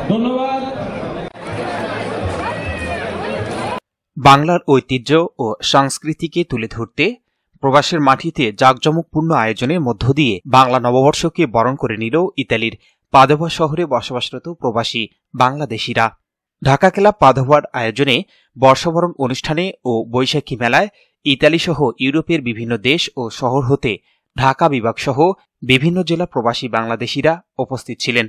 ধন্যবাদ। বাংলার ঐতিহ্য ও সংস্কৃতিকে তুলে ধরতে প্রবাসের মাটিতে জাঁকজমকপূর্ণ আয়োজনের মধ্য দিয়ে বাংলা নববর্ষকে বরণ করে নিল ইতালির পাদোভা শহরে বসবাসরত প্রবাসী বাংলাদেশিরা। ঢাকা ক্লাব পাদোভার আয়োজনে বর্ষবরণ অনুষ্ঠানে ও বৈশাখী মেলায় ইতালিসহ ইউরোপের বিভিন্ন দেশ ও শহর হতে ঢাকা বিভাগসহ বিভিন্ন জেলা প্রবাসী বাংলাদেশিরা উপস্থিত ছিলেন।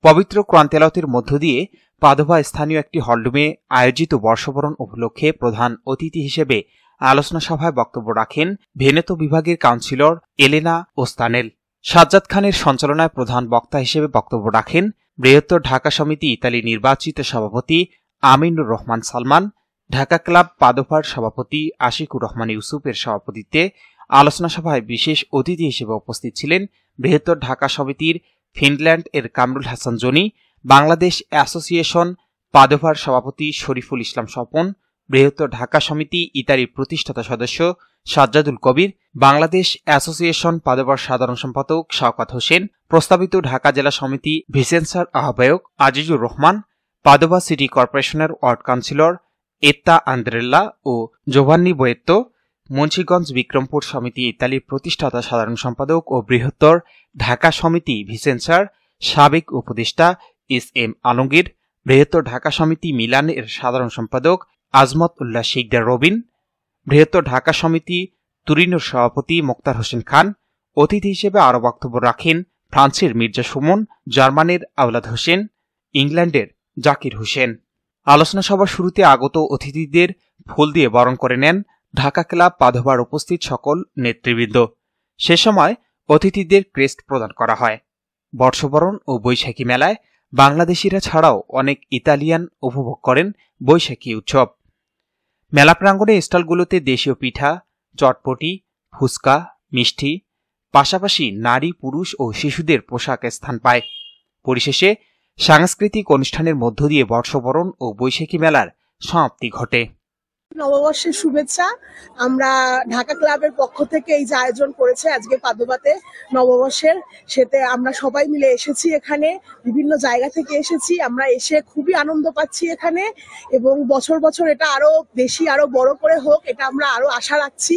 পবিত্র কোরআন তেলাওয়াতের মধ্য দিয়ে পাদোভা স্থানীয় একটি হলরুমে আয়োজিত বর্ষবরণ উপলক্ষে প্রধান অতিথি হিসেবে আলোচনা সভায় বক্তব্য রাখেন ভেনেতো বিভাগের কাউন্সিলর এলেনা ওস্তানেল। সাজ্জাদ খানের সঞ্চালনায় প্রধান বক্তা হিসেবে বক্তব্য রাখেন বৃহত্তর ঢাকা সমিতি ইতালি নির্বাচিত সভাপতি আমিনুর রহমান সালমান। ঢাকা ক্লাব পাদোভার সভাপতি আশিকুর রহমান ইউসুফের সভাপতিত্বে আলোচনা সভায় বিশেষ অতিথি হিসেবে উপস্থিত ছিলেন বৃহত্তর ঢাকা সমিতির ফিনল্যান্ড এর কামরুল হাসান জনি, বাংলাদেশ অ্যাসোসিয়েশন পাদোভার সভাপতি শরীফুল ইসলাম স্বপন, বৃহত্তর ঢাকা সমিতি ইতালির প্রতিষ্ঠাতা সদস্য সাজ্জাদুল কবির, বাংলাদেশ অ্যাসোসিয়েশন পাদোভার সাধারণ সম্পাদক শওকত হোসেন, প্রস্তাবিত ঢাকা জেলা সমিতি ভিসেন্সার আহ্বায়ক আজিজুর রহমান, পাদোভা সিটি কর্পোরেশনের ওয়ার্ড কাউন্সিলর এত্তা আন্দ্রেল্লা ও জোভান্নি বোয়েত্তো, মুন্সিগঞ্জ বিক্রমপুর সমিতি ইতালির প্রতিষ্ঠাতা সাধারণ সম্পাদক ও বৃহত্তর ঢাকা সমিতি ভিসেন্সার সাবেক উপদেষ্টা এস এম আলমগীর, বৃহত্তর ঢাকা সমিতি মিলান এর সাধারণ সম্পাদক আজমত উল্লাহ শিকদার রবিন, বৃহত্তর ঢাকা সমিতি তুরিনোর সভাপতি মোক্তার হোসেন খান। অতিথি হিসেবে আরও বক্তব্য রাখেন ফ্রান্সের মির্জা সুমন, জার্মানির আওলাদ হোসেন, ইংল্যান্ডের জাকির হোসেন। আলোচনা সভার শুরুতে আগত অতিথিদের ফুল দিয়ে বরণ করে নেন ঢাকা ক্লাব পাদোভার উপস্থিত সকল নেতৃবৃন্দ। সে সময় অতিথিদের ক্রেস্ট প্রদান করা হয়। বর্ষবরণ ও বৈশাখী মেলায় বাংলাদেশিরা ছাড়াও অনেক ইতালিয়ান উপভোগ করেন বৈশাখী উৎসব। মেলা প্রাঙ্গণে স্টলগুলোতে দেশীয় পিঠা, চটপটি, ফুচকা, মিষ্টি, পাশাপাশি নারী, পুরুষ ও শিশুদের পোশাক স্থান পায়। পরিশেষে সাংস্কৃতিক অনুষ্ঠানের মধ্য দিয়ে বর্ষবরণ ও বৈশাখী মেলার সমাপ্তি ঘটে। নববর্ষের শুভেচ্ছা। আমরা ঢাকা ক্লাবের পক্ষ থেকে এই যে আয়োজন করেছে আজকে পাদোভাতে নববর্ষের, সেতে আমরা সবাই মিলে এসেছি। এখানে বিভিন্ন জায়গা থেকে এসেছি। আমরা এসে খুবই আনন্দ পাচ্ছি এখানে, এবং বছর বছর এটা আরো বেশি আরো বড় করে হোক, এটা আমরা আরো আশা রাখছি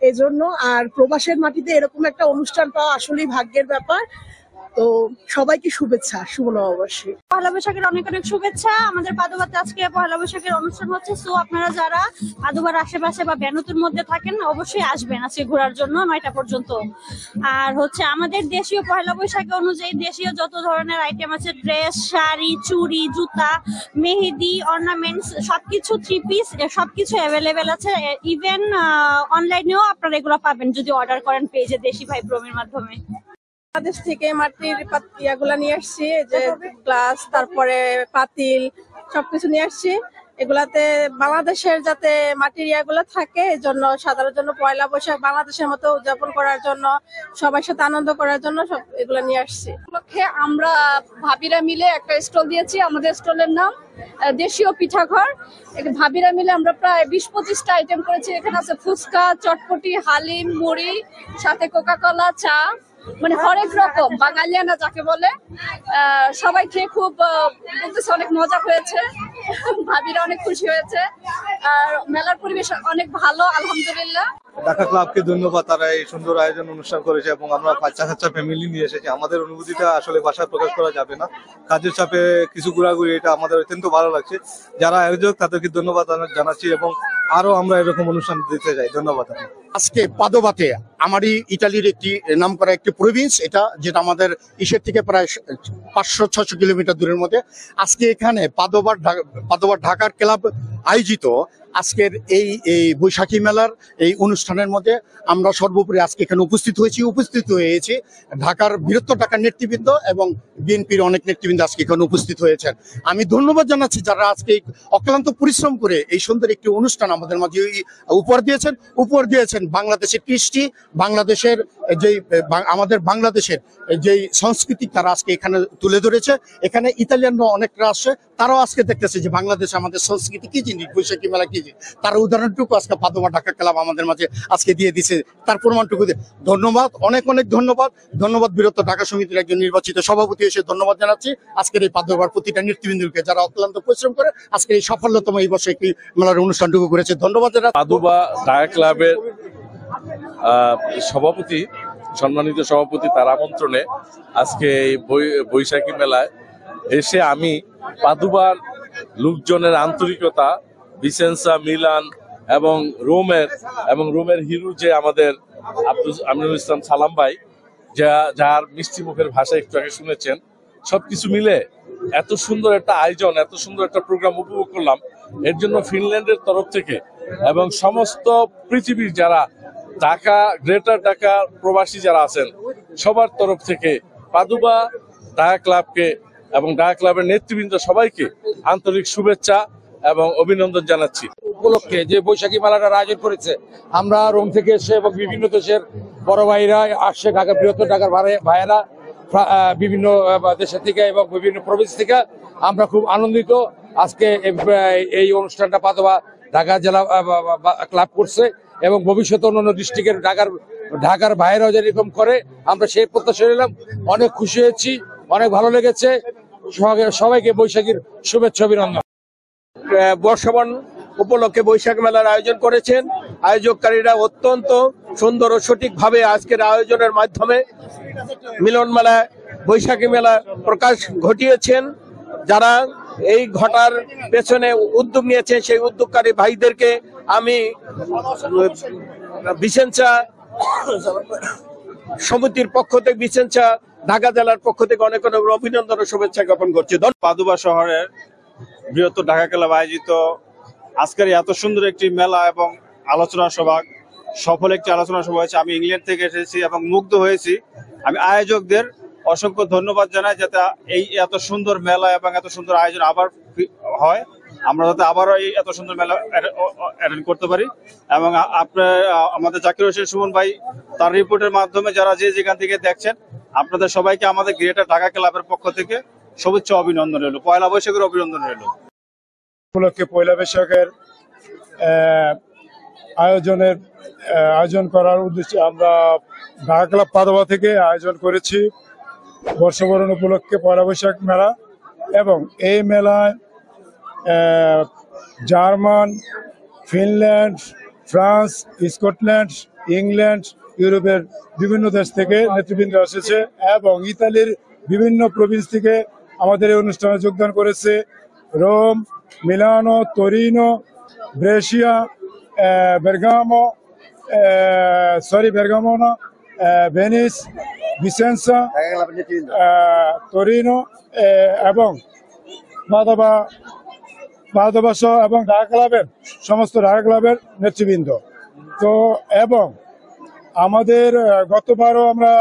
এজন্য। আর প্রবাসের মাটিতে এরকম একটা অনুষ্ঠান পাওয়া আসলেই ভাগ্যের ব্যাপার। তো সবাইকে শুভেচ্ছা, শুভ নববর্ষে। পয়লা বৈশাখের অনেক অনেক শুভেচ্ছা। আমাদের পাদোভাতে আজকে পয়লা বৈশাখের অনুষ্ঠান হচ্ছে। সো আপনারা যারা পাদোভার আশেপাশে বা বেনতুর মধ্যে থাকেন অবশ্যই আসবেন আজকে ঘোরার জন্য 9টা পর্যন্ত। আর হচ্ছে আমাদের দেশীয় পয়লা বৈশাখী অনুযায়ী দেশীয় যত ধরনের আইটেম আছে, ড্রেস, শাড়ি, চুড়ি, জুতা, মেহেদি, অর্নামেন্টস, সবকিছু, 3 পিস, সবকিছু অ্যাভেলেবেল আছে। ইভেন অনলাইনেও আপনারা এগুলো পাবেন যদি অর্ডার করেন পেজে দেশি ভাই প্রমের মাধ্যমে। বাংলাদেশ থেকে মাটির ইয়াগুলা নিয়ে আসছি, যে গ্লাস, তারপরে পাতিল, সবকিছু নিয়ে আসছি। এগুলাতে বাংলাদেশের যাতে মাটির ইয়াগুলো থাকে, এই জন্য সাধারণের জন্য পয়লা বৈশাখ বাংলাদেশের মতো উদযাপন করার জন্য, সবার সাথে আনন্দ করার জন্য সব এগুলো নিয়ে আসছি। উপলক্ষে আমরা ভাবিরা মিলে একটা স্টল দিয়েছি। আমাদের স্টলের নাম দেশীয় পিঠাঘর। ভাবিরা মিলে আমরা প্রায় 20-25টা আইটেম করেছি। এখানে আছে ফুচকা, চটপটি, হালিম, মুড়ি, সাথে কোকা-কোলা, চা, মানে হরেক রকম বাঙালিয়ানা যাকে বলে। সবাই খেয়ে খুব বলতেছে অনেক মজা হয়েছে, ভাবিরা অনেক খুশি হয়েছে। আর মেলার পরিবেশ অনেক ভালো, আলহামদুলিল্লাহ। ঢাকা ক্লাবকে ধন্যবাদ, তারা এই সুন্দর আয়োজন অনুষ্ঠান করেছে এবং আমরা বাচ্চা কাচ্চা ফ্যামিলি নিয়ে এসেছি। আমাদের অনুভূতিটা আসলে ভাষায় প্রকাশ করা যাবে না। কাজের চাপে কিছু ঘোরাঘুরি, এটা আমাদের অত্যন্ত ভালো লাগছে। যারা আয়োজক তাদেরকে ধন্যবাদ জানাচ্ছি এবং আরো আমরা এরকম অনুষ্ঠান দিতে চাই। ধন্যবাদ। আজকে পাদোভাতে আমারই ইতালির একটি নামকরা একটি প্রভিন্স, এটা যেটা আমাদের ইসের থেকে প্রায় 500-600 কিলোমিটার দূরের মধ্যে। আজকে এখানে পাদোভা ঢাকার ক্লাব আয়োজিত আজকের এই বৈশাখী মেলার এই অনুষ্ঠানের মধ্যে আমরা সর্বোপরি আজকে এখানে উপস্থিত হয়েছি ঢাকার বৃহত্তর ঢাকার নেতৃবৃন্দ এবং বিএনপির অনেক নেতৃবৃন্দ আজকে এখানে উপস্থিত হয়েছেন। আমি ধন্যবাদ জানাচ্ছি যারা আজকে অক্লান্ত পরিশ্রম করে এই সুন্দর একটি অনুষ্ঠান আমাদের মাঝে উপহার দিয়েছেন। বাংলাদেশের কৃষ্টি, বাংলাদেশের আমাদের বাংলাদেশের যেই সংস্কৃতি তারা আজকে এখানে তুলে ধরেছে। এখানে ইতালিয়ানরা অনেকরা আসছে, তারাও আজকে দেখতেছে যে বাংলাদেশ আমাদের সংস্কৃতি কি জিনিস, বৈশাখী মেলা কি জিনিস, তার উদাহরণটুকু আজকে পাদোবা ঢাকা ক্লাব আমাদের মাঝে আজকে দিয়ে দিছে, তার প্রমাণটুকু ধন্যবাদ, অনেক অনেক ধন্যবাদ। ধন্যবাদ বৃহত্তর ঢাকা সমিতির একজন নির্বাচিত সভাপতি এসে ধন্যবাদ জানাচ্ছি আজকের এই পাদোবার প্রতিটা নেতৃবৃন্দকে যারা অক্লান্ত পরিশ্রম করে আজকের এই সাফল্যতম এই বছর একটি মেলার অনুষ্ঠানটুকু করেছে। ধন্যবাদ জানাচ্ছি পাদোবা ঢাকা ক্লাবের সভাপতি, সম্মানিত সভাপতি, তার আমন্ত্রণে আজকে এই বৈশাখী মেলায় এসে আমি পাদোবার লোকজনের আন্তরিকতা, ভিসেন্সা, মিলান এবং রোমের হিরো যে আমাদের আমিনুল ইসলাম সালাম ভাই, যার মিষ্টি মুখের ভাষা একটু আগে শুনেছেন, সবকিছু মিলে এত সুন্দর একটা আয়োজন, এত সুন্দর একটা প্রোগ্রাম উপভোগ করলাম। এর জন্য ফিনল্যান্ডের তরফ থেকে এবং সমস্ত পৃথিবীর যারা গ্রেটার ঢাকা প্রবাসী যারা আছেন সবার তরফ থেকে পাদোবা ঢাকা ক্লাবকে এবং ঢাকা ক্লাবের নেতৃবৃন্দ সবাইকে আন্তরিক শুভেচ্ছা এবং অভিনন্দন জানাচ্ছি। উপলক্ষে যে বৈশাখী মেলাটার আয়োজন করেছে, আমরা রোম থেকে এসে এবং বিভিন্ন দেশের বড় ভাইরা আসছে, ঢাকা বৃহত্তর ঢাকার ভাইয়েরা বিভিন্ন দেশের থেকে এবং বিভিন্ন প্রভিন্স থেকে, আমরা খুব আনন্দিত। আজকে এই অনুষ্ঠানটা পাদোবা ঢাকা জেলা ক্লাব করছে এবং ভবিষ্যতে অন্যান্য ডিস্ট্রিক্টের ঢাকার ভাইয়েরাও যেরকম করে আমরা সেই প্রত্যাশা নিলাম। অনেক খুশি হয়েছি, অনেক ভালো লেগেছে। সবাইকে বৈশাখীর শুভেচ্ছা, অভিনন্দন। বর্ষবরণ উপলক্ষে বৈশাখ মেলার আয়োজন করেছেন আয়োজককারীরা অত্যন্ত সুন্দর ও সঠিকভাবে আজকের আয়োজনের মাধ্যমে মিলন মেলা, বৈশাখী মেলা প্রকাশ ঘটিয়েছেন। যারা এই ঘটার পেছনে উদ্যোগ নিয়েছেন সেই উদ্যোগকারী ভাইদেরকে আমি ভিসেন্সা সমিতির পক্ষ থেকে, ভিসেন্সা ঢাকা জেলার পক্ষ থেকে অনেক অনেক অভিনন্দন ও শুভেচ্ছা জ্ঞাপন করছি। পাদোবা শহরের বৃহত্তর ঢাকা ক্লাব আয়োজিত আজকের এত সুন্দর একটি মেলা এবং আলোচনা সভা, সফল একটি আলোচনা সভা হয়েছে। আমি ইংল্যান্ড থেকে এসেছি এবং মুগ্ধ হয়েছি। আমি আয়োজকদের অসংখ্য ধন্যবাদ জানাই যাতে এই এত সুন্দর মেলা এবং এত সুন্দর আয়োজন আবার হয়, আমরা যাতে আবারও এই এত সুন্দর মেলা অ্যাটেন্ড করতে পারি। এবং আপনার আমাদের জাকির হোসেন সুমন ভাই তার রিপোর্টের মাধ্যমে যারা যে যেখান থেকে দেখছেন, আপনাদের সবাইকে আমাদের গ্রেটার ঢাকা ক্লাবের পক্ষ থেকে শুভেচ্ছা, অভিনন্দন রইল, পয়লা বৈশাখের অভিনন্দন রইল। উপলক্ষে পয়লা বৈশাখের আয়োজন করার উদ্দেশ্যে আমরা ঢাকা ক্লাব পাদোবা থেকে আয়োজন করেছি বর্ষবরণ উপলক্ষে পয়লা বৈশাখ মেলা। এবং এই মেলায় German, Finland, France, Scotland, England, ইউরোপের বিভিন্ন দেশ থেকে নেতৃবৃন্দ এসেছে এবং ইতালির বিভিন্ন প্রভিন্স থেকে আমাদের এই অনুষ্ঠানে যোগদান করেছে। রোম, মিলানো, তোরিনো, ব্রেসিয়া, বেরগামো না, ভেনিস, ভিসেন্সা, তোরিনো এবং পাদোবা সহ এবং ঢাকা ক্লাবের সমস্ত ঢাকা ক্লাবের নেতৃবৃন্দ। তো এবং আমাদের গতবারও আমরা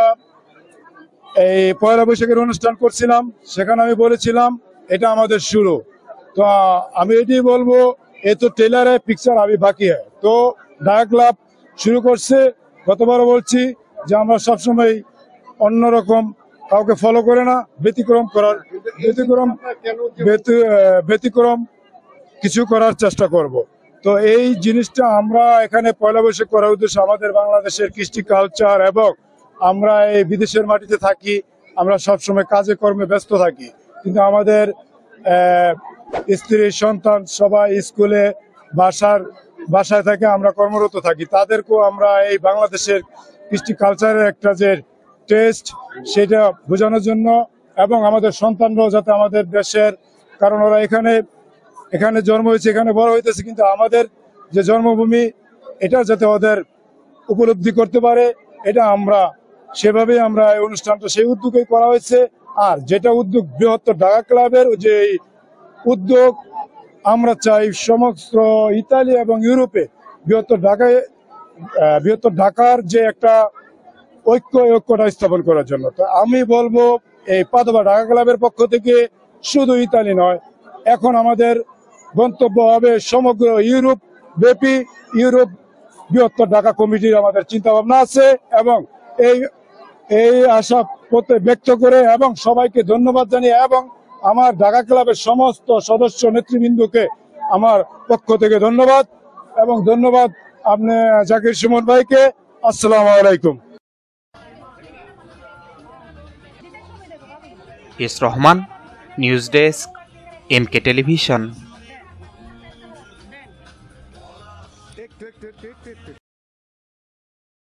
এই পয়লা বৈশাখের অনুষ্ঠান করছিলাম, সেখানে আমি বলেছিলাম এটা আমাদের শুরু। তো আমি এটাই বলবো, এ তো টেলার পিকচার আবি বাকি হয়। তো ঢাকা ক্লাব শুরু করছে, গতবারও বলছি যে আমরা সবসময় অন্যরকম কাউকে ফলো করে না, ব্যতিক্রম কিছু করার চেষ্টা করব। তো এই জিনিসটা আমরা এখানে পয়লা বৈশাখ করার উদ্দেশ্যে আমাদের বাংলাদেশের কৃষ্টি কালচার, এবং আমরা এই বিদেশের মাটিতে থাকি, আমরা সবসময় কাজে কর্মে ব্যস্ত থাকি, কিন্তু আমাদের স্ত্রী সন্তান সবাই স্কুলে বাসায় থেকে আমরা কর্মরত থাকি। তাদেরকেও আমরা এই বাংলাদেশের কৃষ্টি কালচারের একটা যে টেস্ট, সেটা বোঝানোর জন্য, এবং আমাদের সন্তানরাও যাতে আমাদের দেশের, কারণ ওরা এখানে জন্ম হয়েছে, এখানে বড় হইতেছে, কিন্তু আমাদের যে জন্মভূমি এটা যাতে ওদের উপলব্ধি করতে পারে, এটা আমরা সেভাবেই আমরা এই অনুষ্ঠানটা সেই উদ্যোগেই করা হয়েছে। আর যেটা উদ্যোগ বৃহত্তর ঢাকা ক্লাবের যে উদ্যোগ, আমরা চাই সমস্ত ইতালি এবং ইউরোপে বৃহত্তর ঢাকার যে একটা ঐক্যটা স্থাপন করার জন্য। তো আমি বলবো এই পাদোবা ঢাকা ক্লাবের পক্ষ থেকে শুধু ইতালি নয়, এখন আমাদের গন্তব্য হবে সমগ্র ইউরোপ ব্যাপী। ইউরোপ বৃহত্তর ঢাকা কমিটির আমাদের চিন্তা ভাবনা আছে, এবং এই আশা ব্যক্ত করে এবং সবাইকে ধন্যবাদ জানিয়ে এবং আমার ঢাকা ক্লাবের সমস্ত সদস্য নেতৃবৃন্দকে আমার পক্ষ থেকে ধন্যবাদ, এবং ধন্যবাদ আপনি জাকির সুমন ভাইকে। আসসালামু আলাইকুম। S Rahman, news desk, MK television.